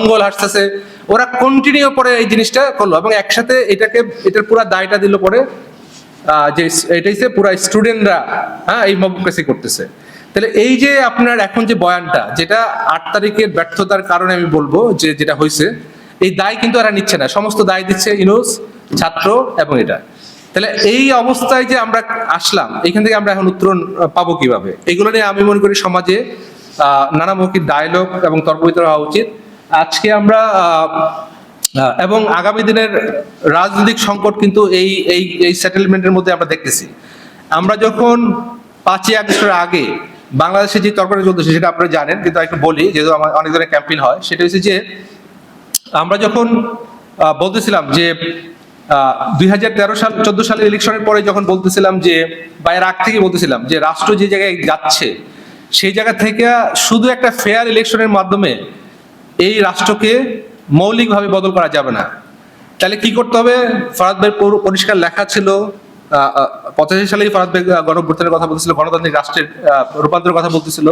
জঙ্গল হাসতেছে, ওরা কন্টিনিউ পরে এই জিনিসটা করলো এবং একসাথে এটার পুরো দায়টা দিল পরে যে এটা হচ্ছে পুরো স্টুডেন্টরা, হ্যাঁ, এই মবক্রেসি করতেছে। তাহলে এই যে আপনার এখন যে বয়ানটা, যেটা 8 তারিখের ব্যর্থতার কারণে আমি বলবো যে যেটা হয়েছে, এই দায় কিন্তু এরা নিচ্ছে না, সমস্ত দায় দিচ্ছে ইউনূস, ছাত্র এবং এটা। তাহলে এই অবস্থায় যে আমরা আসলাম, এখান থেকে আমরা এখন উত্তরণ পাবো কিভাবে, এগুলো নিয়ে আমি মনে করি সমাজে নানামুখী ডায়লগ এবং তর্ক বিতর্ক হওয়া উচিত। আজকে আমরা এবং আগামী দিনের রাজনৈতিক সংকট কিন্তু এই এই এই সেটেলমেন্টের মধ্যে আমরা দেখতেছি। আমরা যখন 5ই আগস্টের আগে বাংলাদেশে যে তর্কটা চলতেছে সেটা আপনারা জানেন, কিন্তু একটু বলি যেহেতু আমার অনেক ধরনের ক্যাম্পেইন হয়। সেটা হচ্ছে যে আমরা যখন বলতেছিলাম যে 2013-14 সালের ইলেকশনের পরে যখন বলতেছিলাম যে, বা এর আগ থেকে বলতেছিলাম যে রাষ্ট্র যে জায়গায় যাচ্ছে সেই জায়গা থেকে শুধু একটা ফেয়ার ইলেকশনের মাধ্যমে এই রাষ্ট্রকে মৌলিকভাবে বদল করা যাবে না। তাহলে কি করতে হবে? ফরহাদ ভাই পরিষ্কার লেখা ছিল, 85 সালেই ফরহাদ ভাই গণঅভ্যুত্থানের কথা বলতেছিল, গণতান্ত্রিক রাষ্ট্রের রূপান্তরের কথা বলতেছিল।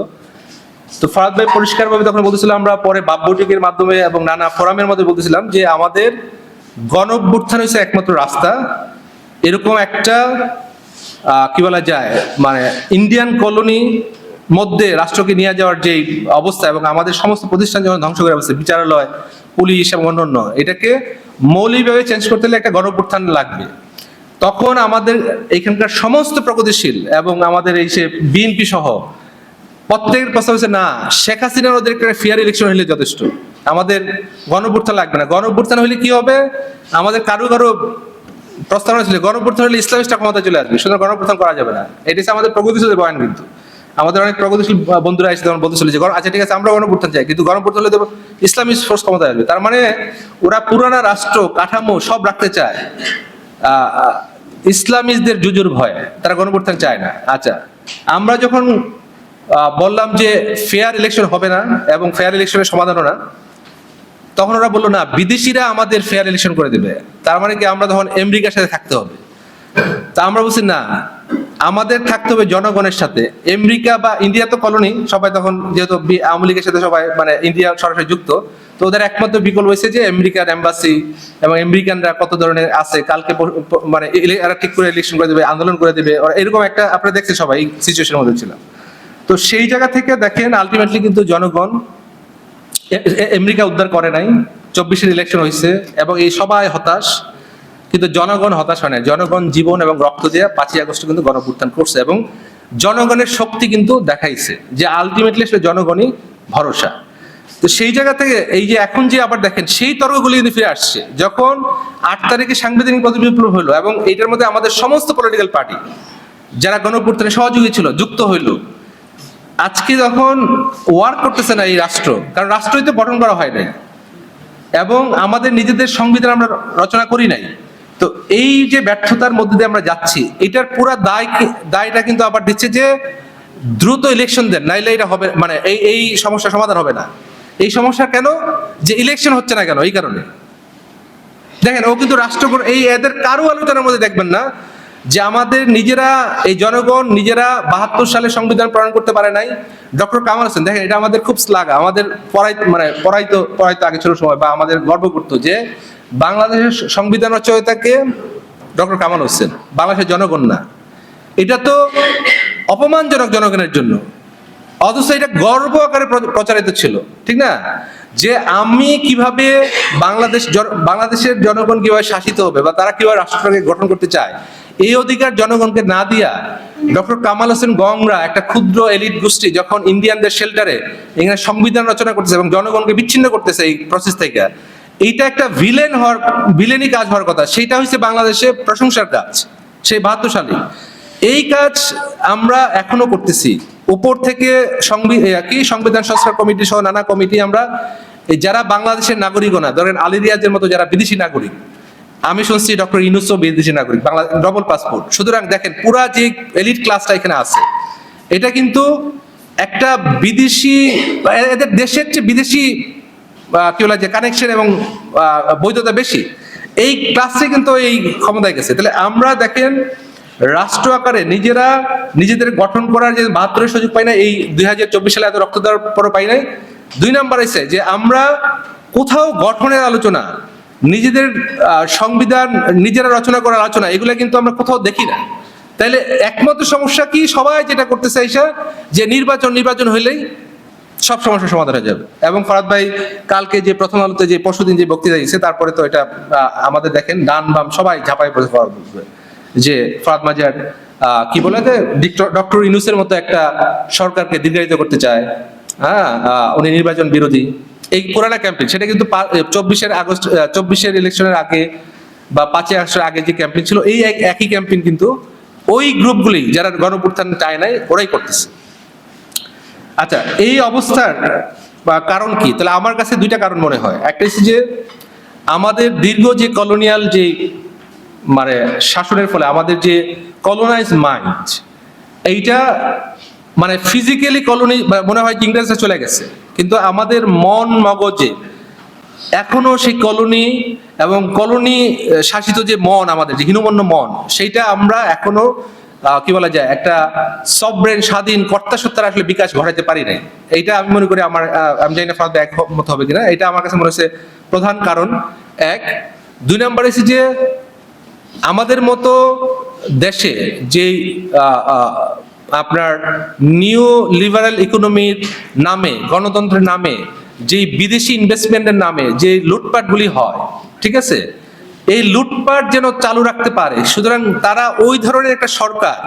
তো ফরহাদ ভাই পরিষ্কারভাবে তখন বলতেছিল, আমরা পরে বাপ-বৈঠকের মাধ্যমে এবং নানা ফোরামের মধ্যে বলতেছিলাম যে আমাদের গণঅভ্যুত্থান হচ্ছে একমাত্র রাস্তা। এরকম একটা কি বলা যায়, মানে ইন্ডিয়ান কলোনি মধ্যে রাষ্ট্রকে নিয়ে যাওয়ার যে অবস্থা এবং আমাদের সমস্ত প্রতিষ্ঠান যখন ধ্বংস করে বসছে, বিচারালয়, পুলিশ এবং অন্যান্য, এটাকে মৌলিকভাবে চেঞ্জ করতে হলে একটা গণঅভ্যুত্থান লাগবে। তখন আমাদের এখানকার সমস্ত প্রগতিশীল এবং আমাদের এই সে বিএনপি সহ প্রত্যেকের প্রস্তাব হচ্ছে না, শেখ হাসিনার ওদের একটা ফেয়ার ইলেকশন হলে যথেষ্ট, আমাদের গণঅভ্যুত্থান লাগবে না। গণঅভ্যুত্থান হলে কি হবে? আমাদের কারো প্রস্তাবনা ছিল গণঅভ্যুত্থান হলে ইসলামিস্টরা ক্ষমতা চলে আসবে, সুতরাং গণঅভ্যুত্থান করা যাবে না। এটা হচ্ছে আমাদের প্রগতিশীল বয়ান। কিন্তু আমাদের অনেক প্রগতিশীল বন্ধুরা এসে তখন বলতেছিল যে আচ্ছা ঠিক আছে আমরা গণঅভ্যুত্থান চাই, কিন্তু গণঅভ্যুত্থান হলে তো ইসলামিস্ট ফোর্স ক্ষমতা আসবে। তার মানে ওরা পুরানা রাষ্ট্র কাঠামো সব রাখতে চায়, ইসলামিস্টদের জুজুর ভয় তারা গণঅভ্যুত্থান চায় না। আচ্ছা, আমরা যখন বললাম যে ফেয়ার ইলেকশন হবে না এবং ফেয়ার ইলেকশনের সমাধানও না, তখন ওরা বললো না, বিদেশিরা আমাদের ফেয়ার ইলেকশন করে দেবে। তার মানে কি আমরা তখন আমেরিকার সাথে থাকতে হবে? তা আমরা বলছি না, আমাদের থাকতে হবে জনগণের সাথে। আমেরিকা বা ইন্ডিয়া তো কলোনি, সবাই তখন যেহেতু আওয়ামী লীগের সাথে সবাই মানে ইন্ডিয়া সরাসরি যুক্ত, তো ওদের একমাত্র বিকল্প হয়েছে যে আমেরিকার এম্বাসি এবং আমেরিকানরা কত ধরনের আছে, কালকে মানে এরা ঠিক করে ইলেকশন করে দেবে, আন্দোলন করে দেবে, এরকম একটা আপনারা দেখছেন সবাই সিচুয়েশনের মধ্যে ছিলাম। তো সেই জায়গা থেকে দেখেন আলটিমেটলি কিন্তু জনগণ আমেরিকা উদ্ধার করে নাই। 24-এর ইলেকশন হয়েছে এবং এই সবাই হতাশ, কিন্তু জনগণ হতাশ হয় না। জনগণ জীবন এবং রক্ত দিয়ে 5ই আগস্ট কিন্তু গণঅভ্যুত্থান করছে এবং জনগণের শক্তি কিন্তু দেখাইছে যে আলটিমেটলি আসলে জনগণই ভরসা। তো সেই জায়গা থেকে এই যে এখন যে আবার দেখেন সেই তর্কগুলি কিন্তু ফিরে আসছে, যখন 8 তারিখে সাংবিধানিক বিপ্লব হলো এবং এইটার মধ্যে আমাদের সমস্ত পলিটিক্যাল পার্টি যারা গণঅভ্যুত্থানে সহযোগী ছিল যুক্ত হইল। আজকে যখন ওয়ার্ক করতেছে না এই রাষ্ট্র, কারণ রাষ্ট্রই তো গঠন করা হয় নাই এবং আমাদের নিজেদের সংবিধান আমরা রচনা করি নাই। তো এই যে ব্যর্থতার মধ্যে দিয়ে আমরা যাচ্ছি, এটার পুরো দায়টা কিন্তু আবার দিচ্ছে যে দ্রুত ইলেকশন দেন, নাইলে এটা হবে, মানে এই সমস্যার সমাধান হবে না। এই সমস্যা কেন? যে ইলেকশন হচ্ছে না কেন, এই কারণে। দেখেন ও কিন্তু রাষ্ট্র এই এদের কারো আলোচনার মধ্যে দেখবেন না যে আমাদের নিজেরা এই জনগণ নিজেরা 72 সালে সংবিধান প্রণয়ন করতে পারে নাই। ডক্টর কামাল হোসেন, দেখেন এটা আমাদের খুব শ্লাঘা, আমাদের পড়াইতো আগে ছোট সময়, বা আমাদের গর্ব করতো যে বাংলাদেশের সংবিধান রচয়িতাকে ডক্টর কামাল হোসেন, বাংলাদেশের জনগণ না। এটা তো অপমানজনক জনগণের জন্য, অথচ এটা গর্ব আকারে প্রচারিত ছিল, ঠিক না? যে আমি কিভাবে বাংলাদেশের জনগণ কিভাবে শাসিত হবে বা তারা কিভাবে রাষ্ট্রকে গঠন করতে চায়, এই অধিকার জনগণকে না দিয়া ডক্টর কামাল হোসেন গংরা একটা ক্ষুদ্র এলিট গোষ্ঠী যখন ইন্ডিয়ানদের শেল্টারে এখানে সংবিধান রচনা করতেছে এবং জনগণকে বিচ্ছিন্ন করতেছে এই প্রসেস থেকে, এইটা একটা ভিলেনি কাজ হওয়ার কথা, সেইটা হচ্ছে বাংলাদেশে প্রশংসার কাজ সেই 72 সালে। এই কাজ আমরা এখনো করতেছি উপর থেকে। সংবিধান সংস্কার কমিটি সহ নানা কমিটি আমরা যারা বাংলাদেশের নাগরিকও না, ধরেন আলী রিয়াজের মতো যারা বিদেশি নাগরিক, আমি শুনছি ডক্টর ইউনূসও বিদেশি নাগরিক, বাংলা ডবল পাসপোর্ট। সুতরাং দেখেন পুরা যে এলিট ক্লাসটা এখানে আছে, এটা কিন্তু একটা বিদেশি, এদের দেশের চেয়ে বিদেশি কি বলা যায় কানেকশন এবং বৈধতা বেশি, এই ক্লাসে কিন্তু এই ক্ষমতায় গেছে। তাহলে আমরা দেখেন রাষ্ট্র আকারে নিজেদের গঠন করার যে 72 সুযোগ পাই না, এই 2024 সালে এত রক্ত দেওয়ার পরও পাই নাই। 2 নাম্বার এসে যে আমরা কোথাও গঠনের আলোচনা, নিজেদের সংবিধান নিজেরা রচনা করার আলোচনা, এগুলো কিন্তু আমরা কোথাও দেখি না। তাইলে একমাত্র সমস্যা কি, সবাই যেটা করতে চাইছে যে নির্বাচন হইলেই সব সমস্যার সমাধান হয়ে যাবে। এবং ফরহাদ ভাই কালকে যে প্রথম আলোতে যে পরশুদিন যে বক্তৃতা দিয়েছে, তারপরে তো এটা আমাদের দেখেন ডান বাম সবাই ঝাঁপাই পড়ে যে ফরহাদ মাজার কি বলে যে ডক্টর ইউনূসের মতো একটা সরকারকে দীর্ঘায়িত করতে চায়, হ্যাঁ, উনি নির্বাচন বিরোধী। এই পুরানা ক্যাম্পেইন, সেটা কিন্তু 24 ইলেকশনের আগে বা 5 আগস্টের আগে যে ক্যাম্পেইন ছিল, এই একই ক্যাম্পেইন কিন্তু ওই গ্রুপগুলি যারা গণঅভ্যুত্থান চায় নাই ওরাই করতেছে। আচ্ছা, এই অবস্থার কারণ কি? তাহলে আমার কাছে দুইটা কারণ মনে হয়। একটা হচ্ছে যে আমাদের দীর্ঘ যে কলোনিয়াল যে মানে শাসনের ফলে আমাদের যে কলোনাইজ মাইন্ড, এইটা মানে ফিজিক্যালি কলোনি মনে হয় ইংরেজরা চলে গেছে, কিন্তু আমাদের মন মগজে এখনো সেই কলোনি এবং কলোনি শাসিত যে মন, আমাদের যে হীনমন্য মন, সেইটা আমরা এখনো কি বলা যায় একটা সবরেন স্বাধীন কর্তা সত্তার আসলে বিকাশ ঘটাতে পারি নাই। এইটা আমি মনে করি আমার, আমি জানি না ফারহাদ একমত হবে কিনা, এটা আমার কাছে মনে হচ্ছে প্রধান কারণ এক। 2 নম্বর হচ্ছে যে আমাদের মতো দেশে যে আপনার নিউ লিবারাল ইকোনমির নামে, গণতন্ত্রের নামে যে বিদেশি ইনভেস্টমেন্টের নামে যে লুটপাটগুলি হয়, ঠিক আছে, এই লুটপাট যেন চালু রাখতে পারে, সুতরাং তারা ওই ধরনের একটা সরকার,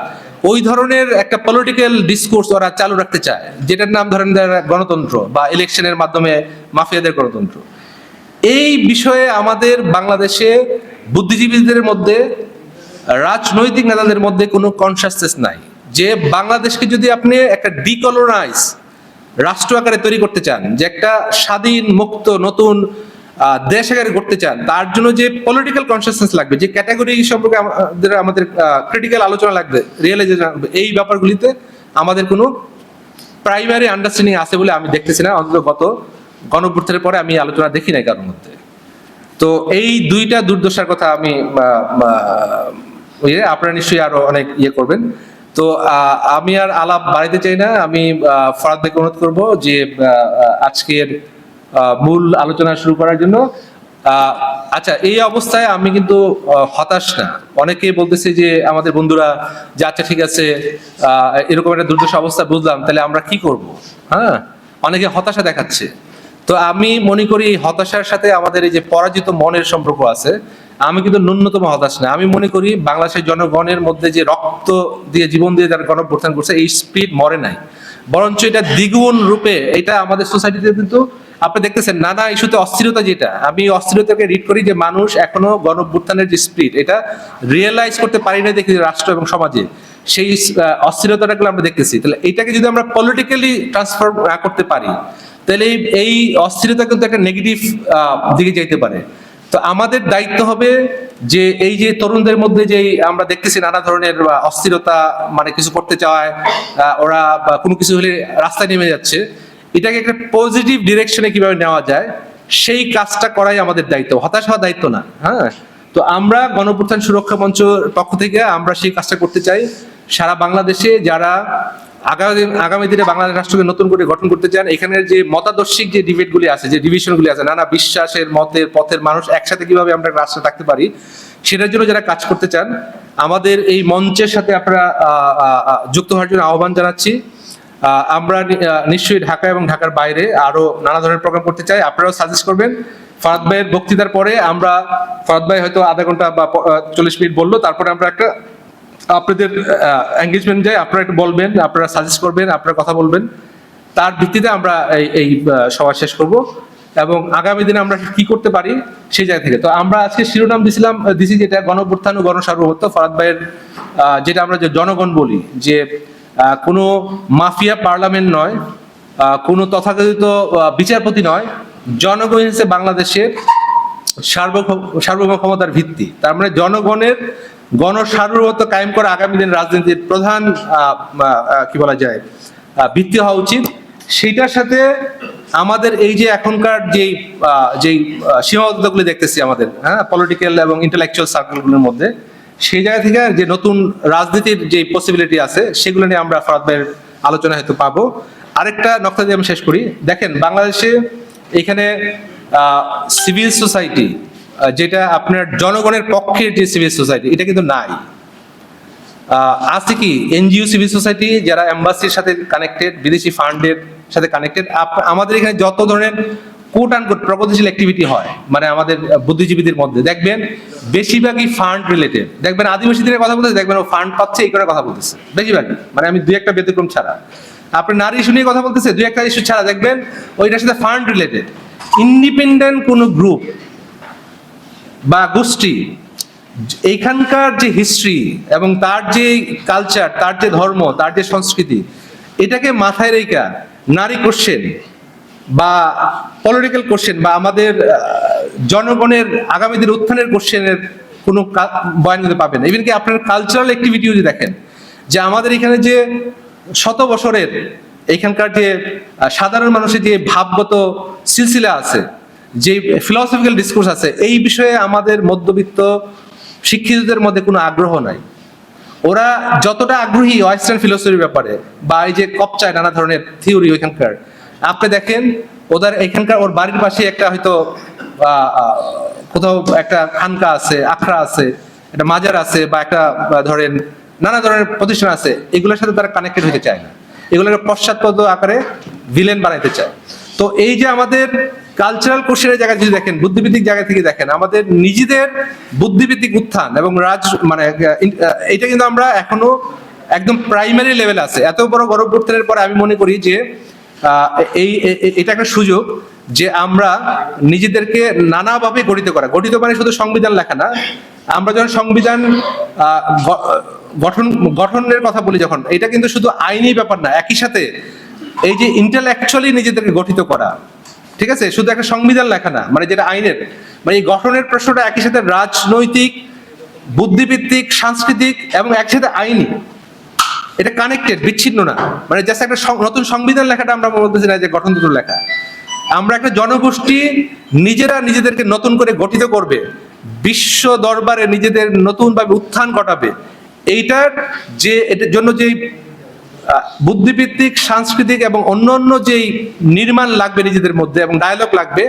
ওই ধরনের একটা পলিটিক্যাল ডিসকোর্স ওরা চালু রাখতে চায়, যেটার নাম ধরেন গণতন্ত্র বা ইলেকশনের মাধ্যমে মাফিয়াদের গণতন্ত্র। এই বিষয়ে আমাদের বাংলাদেশে বুদ্ধিজীবীদের মধ্যে, রাজনৈতিক নেতাদের মধ্যে কোনো কনসাসনেস নাই যে বাংলাদেশকে যদি আপনি একটা ডিকলোনাইজ রাষ্ট্র আকারে তৈরি করতে চান, যে একটা স্বাধীন মুক্ত নতুন দেশ আকারে করতে চান, তার জন্য যে পলিটিক্যাল কনসাসনেস লাগবে, যে ক্যাটাগরি সম্পর্কে আমাদের ক্রিটিক্যাল আলোচনা লাগবে, রিয়েলাইজেশন লাগবে, এই ব্যাপারগুলিতে আমাদের কোনো প্রাইমারি আন্ডারস্ট্যান্ডিং আছে বলে আমি দেখতেছি না। অন্তত গত গণঅভ্যুত্থানের পরে আমি আলোচনা দেখি নাই কারোর মধ্যে। তো এই দুইটা দুর্দশার কথা আমি আপনারা নিশ্চয়ই আরো অনেক করবেন। তো আমি আর আলাপ বাড়াইতে চাই না। আমি ফরহাদ ভাইকে অনুরোধ করবো যে আজকের মূল আলোচনা শুরু করার জন্য। আচ্ছা, এই অবস্থায় আমি কিন্তু হতাশ না। অনেকেই বলতেছে যে আমাদের বন্ধুরা যে আচ্ছা ঠিক আছে, এরকম একটা দুর্দশা অবস্থা বুঝলাম, তাহলে আমরা কি করব? হ্যাঁ, অনেকে হতাশা দেখাচ্ছে। তো আমি মনে করি এই হতাশার সাথে আমাদের এই যে পরাজিত মনের সম্পর্ক আছে। আমি কিন্তু ন্যূনতম হতাশ না। আমি মনে করি বাংলাদেশের জনগণের মধ্যে যে রক্ত দিয়ে জীবন দিয়ে যারা গণঅভ্যুত্থান করছে, এই স্পিরিট মরে নাই, বরঞ্চ এটা দ্বিগুণ রূপে এটা আমাদের সোসাইটিতে কিন্তু আপনি দেখতেছেন নানা ইস্যুতে অস্থিরতা, যেটা আমি অস্থিরতাকে রিড করি যে মানুষ এখনো গণঅভ্যুত্থানের যে স্পিরিট এটা রিয়েলাইজ করতে পারি না দেখি রাষ্ট্র এবং সমাজে, সেই অস্থিরতাটাগুলো আমরা দেখতেছি। তাহলে এটাকে যদি আমরা পলিটিক্যালি ট্রান্সফার করতে পারি, তাহলে এই অস্থিরতা কিন্তু একটা নেগেটিভ দিকে যাইতে পারে। তো আমাদের দায়িত্ব হবে যে এই যে তরুণদের মধ্যে যে আমরা দেখতেছি নানা ধরনের অস্থিরতা, মানে কিছু করতে চায় ওরা, কোনো কিছু হলে রাস্তায় নেমে যাচ্ছে, এটাকে একটা পজিটিভ ডিরেকশনে কিভাবে নেওয়া যায় সেই কাজটা করাই আমাদের দায়িত্ব, হতাশ হওয়ার দায়িত্ব না। হ্যাঁ, তো আমরা গণঅভ্যুত্থান সুরক্ষা মঞ্চের পক্ষ থেকে আমরা সেই কাজটা করতে চাই। সারা বাংলাদেশে যারা আগামী দিনে বাংলাদেশ রাষ্ট্রকে নতুন করে গঠন করতে চান, এখানের যে মতাদর্শিক যে ডিবেটগুলি আছে, যে ডিভিশনগুলি আছে, নানা বিশ্বাসের মতের পথের মানুষ একসাথে কিভাবে আমরা রাষ্ট্রে থাকতে পারি, সেটার জন্য যারা কাজ করতে চান, আমাদের এই মঞ্চের সাথে আপনারা যুক্ত হওয়ার জন্য আহ্বান জানাচ্ছি। আমরা নিশ্চয়ই ঢাকা এবং ঢাকার বাইরে আরো নানা ধরনের প্রোগ্রাম করতে চাই। আপনারাও সাজেস্ট করবেন। ফরহাদ ভাইয়ের বক্তৃতার পরে আমরা, ফরহাদ ভাই হয়তো আধা ঘন্টা বা 40 মিনিট বললো, তারপরে আমরা একটা আপনাদের এঙ্গেজমেন্ট যায়, আপনারা একটু বলবেন, আপনারা সাজেস্ট করবেন, আপনারা কথা বলবেন, তার ভিত্তিতে আমরা এই সভা শেষ করব এবং আগামী দিনে আমরা কি করতে পারি সেই জায়গা থেকে। তো আমরা আজকে শিরোনাম দিছি যেটা গণঅভ্যুত্থান ও গণসার্বভৌমত্ব। ফরহাদ ভাইয়ের যেটা আমরা যে জনগণ বলি, যে কোনো মাফিয়া পার্লামেন্ট নয়, কোনো তথাকথিত বিচারপতি নয়, জনগণ হিসেবে বাংলাদেশের সার্বভৌম ক্ষমতার ভিত্তি। তার মানে জনগণের গণসার্বভৌমত্ব কায়েম করা আগামী দিনের রাজনীতির প্রধান কি বলা যায় ভিত্তি হওয়া উচিত। সেইটার সাথে আমাদের এই যে এখনকার যেই সীমাবদ্ধতাগুলি দেখতেছি আমাদের, হ্যাঁ, পলিটিক্যাল এবং ইন্টেলেকচুয়াল সার্কেলগুলোর মধ্যে, সেই জায়গা থেকে যে নতুন রাজনীতির যে পসিবিলিটি আছে সেগুলো নিয়ে আমরা ফরহাদ ভাইয়ের আলোচনা হয়তো পাবো। আরেকটা নকশা দিয়ে আমি শেষ করি। দেখেন, বাংলাদেশে এখানে সিভিল সোসাইটি, যেটা আপনার জনগণের পক্ষের যে সিভিল সোসাইটি, এটা কিন্তু নাই। আছে কি এনজিও সিভিল সোসাইটি, যারা এম্বাসির সাথে কানেক্টেড, বিদেশি ফান্ডের সাথে কানেক্টেড। আমাদের এখানে যত ধরনের কোট অ্যান্ড কোট প্রগতিশীল অ্যাক্টিভিটি হয়, মানে আমাদের বুদ্ধিজীবীদের মধ্যে দেখবেন বেশিরভাগই ফান্ড রিলেটেড। দেখবেন আদিবাসীদের কথা বলতেছে, দেখবেন ও ফান্ড পাচ্ছে এই করে কথা বলতেছে বেশিরভাগই, মানে আমি দুই একটা ব্যতিক্রম ছাড়া। আপনি নারী ইস্যু নিয়ে কথা বলতেছে, দুই একটা ইস্যু ছাড়া দেখবেন ওইটার সাথে ফান্ড রিলেটেড। ইন্ডিপেন্ডেন্ট কোনো গ্রুপ বা গোষ্ঠী এইখানকার যে হিস্ট্রি এবং তার যে কালচার, তার যে ধর্ম, তার যে সংস্কৃতি, এটাকে মাথায় রেখে নারী কোশ্চেন বা পলিটিক্যাল কোশ্চেন বা আমাদের জনগণের আগামী দিনের উত্থানের কোশ্চেনের কোনো বয়ান কিন্তু পাবেন। ইভেন কি আপনার কালচারাল অ্যাক্টিভিটিও যদি দেখেন, যে আমাদের এখানে যে শত বছরের এখানকার যে সাধারণ মানুষের যে ভাবগত সিলসিলা আছে, যে ফিলসফিক্যাল ডিসকোর্স আছে, এই বিষয়ে আমাদের মধ্যবিত্ত শিক্ষিতদের মধ্যে কোনো আগ্রহ নাই। ওরা যতটা আগ্রহী ওয়েস্টার্ন ফিলোসফির ব্যাপারে বা এই যে কপচায় নানা ধরনের থিওরি ওইখানকার, আপনি দেখেন ওদের এখানকার ওর বাড়ির পাশে একটা হয়তো কোথাও একটা খানকা আছে, আখড়া আছে, একটা মাজার আছে, বা একটা ধরেন নানা ধরনের প্রতিষ্ঠান আছে, এগুলোর সাথে তারা কানেক্টেড হতে চায় না, এগুলোকে পশ্চাৎপদ আকারে ভিলেন বানাইতে চায়। তো এই যে আমাদের কালচারাল কোশ্চেনের জায়গায় যদি দেখেন, বুদ্ধিভিত্তিক জায়গা থেকে দেখেন, আমাদের নিজেদের বুদ্ধিভিত্তিক উত্থান এবং মানে এটা কিন্তু আমরা এখনো একদম প্রাইমারি লেভেলে আছে। এত বড় গণঅভ্যুত্থানের পরে আমি মনে করি যে এটা একটা সুযোগ যে আমরা নিজেদেরকে নানাভাবে গঠিত মানে শুধু সংবিধান লেখা না, আমরা যখন সংবিধান গঠনের কথা বলি, যখন এটা কিন্তু শুধু আইনি ব্যাপার না, একই সাথে এই যে ইন্টেলেকচুয়ালি নিজেদেরকে গঠিত করা, ঠিক আছে, শুধু একটা সংবিধান লেখা না, মানে যেটা আইনের, মানে এই গঠনের প্রশ্নটা একই সাথে রাজনৈতিক, বুদ্ধিভিত্তিক, সাংস্কৃতিক এবং একসাথে আইনি, এটা কানেক্টেড, বিচ্ছিন্ন না। মানে জাস্ট একটা নতুন সংবিধান লেখাটা আমরা বলতেছি না যে গঠন দুটো লেখা। আমরা একটা জনগোষ্ঠী নিজেদেরকে নতুন করে গঠিত করবে, বিশ্ব দরবারে নিজেদের নতুন ভাবে উত্থান ঘটাবে, এইটার যে এটার জন্য যেই বুদ্ধিভিত্তিক, সাংস্কৃতিক এবং অন্যান্য যেই নির্মাণ লাগবে নিজেদের মধ্যে এবং ডায়ালগ লাগবে,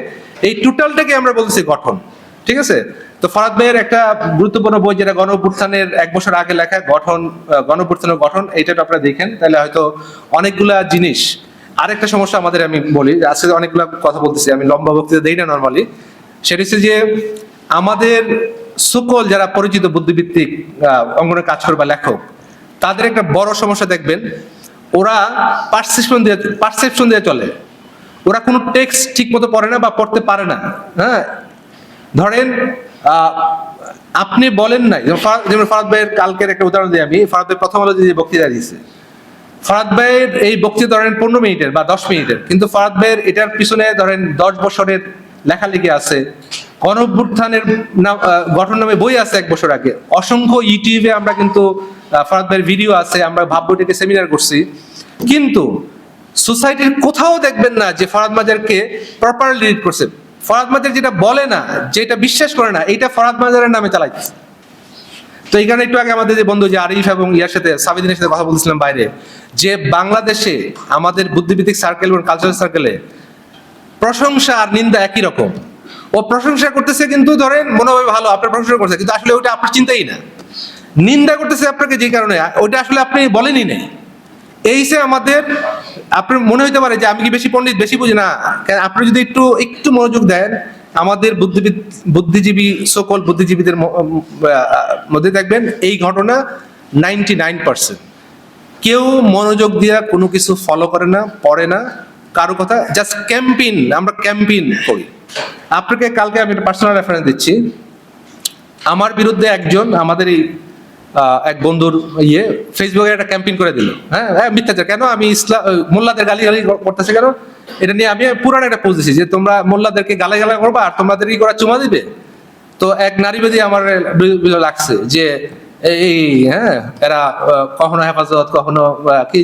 এই টোটালটাকে আমরা বলছি গঠন। ঠিক আছে? তো ফরাদ ভাইয়ের একটা গুরুত্বপূর্ণ বই, যেটা গণঅভ্যুত্থানের 1 বছর আগে লেখা, গণঅভ্যুত্থানের গঠন, এইটা আপনারা দেখেন, তাহলে হয়তো অনেকগুলা জিনিস। আরেকটা সমস্যা আমাদের, আমি বলি, আজকে অনেকগুলা কথা বলতেছি, আমি লম্বা বক্তৃতা দেই না নর্মালি, সেটা হচ্ছে যে আমাদের সকল যারা পরিচিত বুদ্ধিভিত্তিক অঙ্গনে কাজ করে বা লেখক, তাদের একটা বড় সমস্যা দেখবেন, ওরা পারসেপশন দিয়ে চলে। ওরা কোনো টেক্সট ঠিক মতো পড়ে না বা পড়তে পারে না। হ্যাঁ, ধরেন আপনি বলেন নাই, যেমন ফরাদ ভাইয়ের কালকের একটা উদাহরণ দিই আমি। ফরাদ ভাই প্রথম আলো যে বক্তৃতা দিয়েছে, ফরাদ ভাইয়ের এই বক্তৃতা ধরেন 15 মিনিটের বা 10 মিনিটের, কিন্তু ফরাদ ভাইয়ের এটার পিছনে ধরেন 10 বছরের লেখালেখি আছে। গণঅভ্যুত্থানের গঠন নামে বই আছে 1 বছর আগে। অসংখ্য ইউটিউবে আমরা কিন্তু ফরাদ ভাইয়ের ভিডিও আছে, আমরা ভাববইটাকে সেমিনার করছি, কিন্তু সোসাইটির কোথাও দেখবেন না যে ফরাদ মাজারকে প্রপারলি রিড করছে। ফরাদ মাজার যেটা বলে না, যেটা বিশ্বাস করে না, এইটা ফরাদ মাজারের নামে চালাইছে। তো এই কারণে একটু আগে আমাদের যে বন্ধু যে আরিফ এবং ইয়ার সাথে, সাবিদিনের সাথে কথা বলছিলাম বাইরে, যে বাংলাদেশে আমাদের বুদ্ধিভিত্তিক সার্কেল এবং কালচারাল সার্কেলে প্রশংসা আর নিন্দা একই রকম। ও প্রশংসা করতেছে কিন্তু ধরেন মনোভাবে ভালো, আপনার প্রশংসা করছে, কিন্তু আসলে ওটা আপনার চিন্তাই না। নিন্দা করতেছে আপনাকে যে কারণে, ওইটা আসলে আপনি বলেনই নাই। এই যে আমাদের, আপনার মনে হইতে পারে যে আমি কি বেশি পণ্ডিত, বেশি বুঝি না, আপনি যদি একটু মনোযোগ দেন, আমাদের বুদ্ধিজীবী, সকল বুদ্ধিজীবীদের মধ্যে দেখবেন এই ঘটনা 99%। কেউ মনোযোগ দিয়ে কোনো কিছু ফলো করে না, পড়ে না, কারো কথা জাস্ট ক্যাম্পেইন, আমরা ক্যাম্পেইন করি। আপনাকে কালকে আমি একটা পার্সোনাল রেফারেন্স দিচ্ছি। আমার বিরুদ্ধে একজন, আমাদের এই এক বন্ধুর ফেসবুকে একটা ক্যাম্পেইন করে দিল। হ্যাঁ, মিথ্যাচার কেন, আমি ইসলাম মোল্লাদের গালি করতেছে কেন, এটা নিয়ে আমি পুরান একটা পোস্ট দিছি যে তোমরা মোল্লাদেরকে গালি করবা আর তোমাদের কি করা চুমা দিবে। তো এক নারীবাদী আমার লাগছে যে এই এরা কখনো হেফাজত, কখনো কি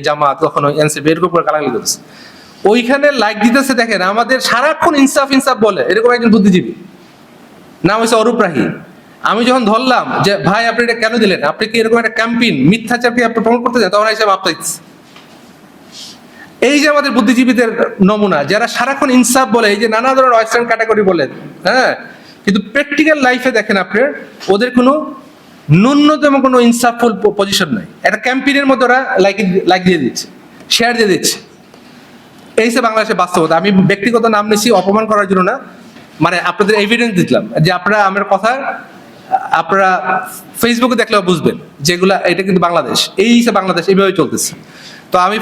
জামাত, কখনো এনসিপি, এরকম করে গালাগালি করতেছে। ওইখানে লাইক দিতেছে, দেখেন আমাদের সারাক্ষণ ইনসাফ বলে এরকম একজন বুদ্ধিজীবী, নাম হচ্ছে অরূপ রাহি। আমি যখন ধরলাম যে ভাই আপনি এটা কেন দিলেন, আপনি কি এরকম একটা ক্যাম্পেইন মিথ্যাচারকে আপনি প্রমোট করতে চান, তখন হিসাবে আপনার এই যে আমাদের বুদ্ধিজীবীদের নমুনা, যারা সারাক্ষণ ইনসাফ বলে, এই যে নানা ধরনের ওয়েস্টার্ন ক্যাটাগরি বলেন, হ্যাঁ, কিন্তু প্র্যাকটিক্যাল লাইফে দেখেন আপনার ওদের কোনো ন্যূনতম কোনো ইনসাফফুল পজিশন নাই। একটা ক্যাম্পেইনের মধ্যে ওরা লাইক দিয়ে দিচ্ছে, শেয়ার দিয়ে দিচ্ছে। এই যে বাংলাদেশের বাস্তবতা। আমি ব্যক্তিগত নাম নিছি অপমান করার জন্য না, মানে আপনাদের এভিডেন্স দিলাম যে আপনারা আমার কথা আপনারা ফেসবুকে দেখলেও বুঝবেন যেগুলা, এটা কিন্তু বাংলাদেশ, এই যে বাংলাদেশ এইভাবে চলতেছে। তো আমি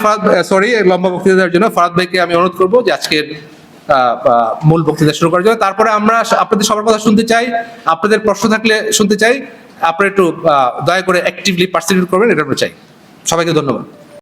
সরি লম্বা বক্তৃতা দেওয়ার জন্য ফারাদ ভাইকে আমি অনুরোধ করবো যে আজকের মূল বক্তৃতা শুরু করার জন্য। তারপরে আমরা আপনাদের সবার কথা শুনতে চাই, আপনাদের প্রশ্ন থাকলে শুনতে চাই। আপনারা একটু দয়া করে অ্যাক্টিভলি পার্টিসিপেট করবেন, এটা আমরা চাই। সবাইকে ধন্যবাদ।